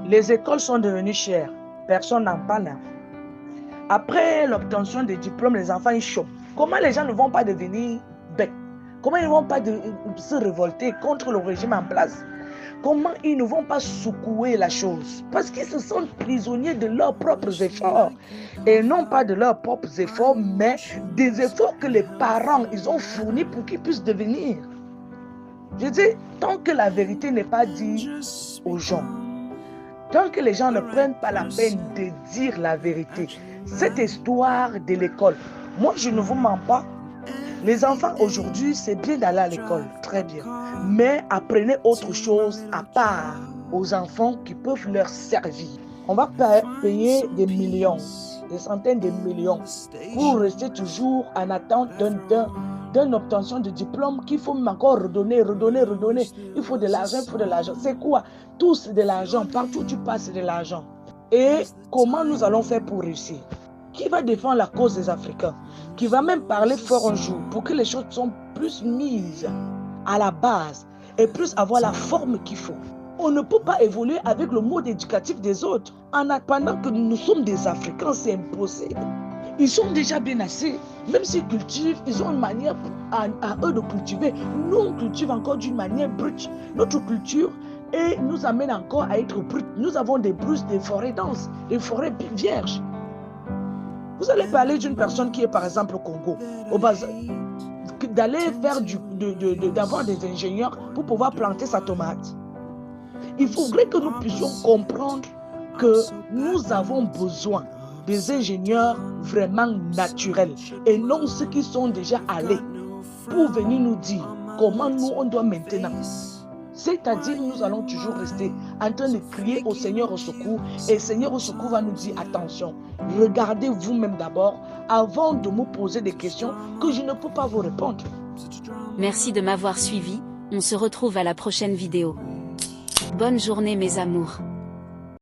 Les écoles sont devenues chères. Personne n'en parle. Après l'obtention des diplômes, les enfants ils chôment. Comment les gens ne vont pas devenir bêtes? Comment ils ne vont pas se révolter contre le régime en place? Comment ils ne vont pas secouer la chose? Parce qu'ils se sentent prisonniers de leurs propres efforts. Et non pas de leurs propres efforts, mais des efforts que les parents ils ont fournis pour qu'ils puissent devenir. Je dis, tant que la vérité n'est pas dite aux gens, tant que les gens ne prennent pas la peine de dire la vérité, cette histoire de l'école, moi je ne vous mens pas, les enfants aujourd'hui c'est bien d'aller à l'école, très bien, mais apprenez autre chose à part aux enfants qui peuvent leur servir. On va payer des millions, des centaines de millions pour rester toujours en attente d'une obtention de diplôme qu'il faut encore redonner. Il faut de l'argent, C'est quoi? Tout c'est de l'argent. Partout où tu passes, c'est de l'argent. Et comment nous allons faire pour réussir? Qui va défendre la cause des Africains? Qui va même parler fort un jour pour que les choses soient plus mises à la base et plus avoir la forme qu'il faut. On ne peut pas évoluer avec le mode éducatif des autres. En attendant que nous sommes des Africains, c'est impossible. Ils sont déjà bien assez. Même s'ils cultivent, ils ont une manière à eux de cultiver. Nous, on cultive encore d'une manière brute. Notre culture nous amène encore à être brute. Nous avons des brousses, des forêts denses, des forêts vierges. Vous allez parler d'une personne qui est par exemple au Congo, au bazar, d'aller faire d'avoir des ingénieurs pour pouvoir planter sa tomate. Il faudrait que nous puissions comprendre que nous avons besoin des ingénieurs vraiment naturels et non ceux qui sont déjà allés pour venir nous dire comment nous on doit maintenant. C'est-à-dire nous allons toujours rester en train de crier au Seigneur au secours et le Seigneur au secours va nous dire attention, regardez vous-même d'abord avant de me poser des questions que je ne peux pas vous répondre. Merci de m'avoir suivi, on se retrouve à la prochaine vidéo. Bonne journée mes amours.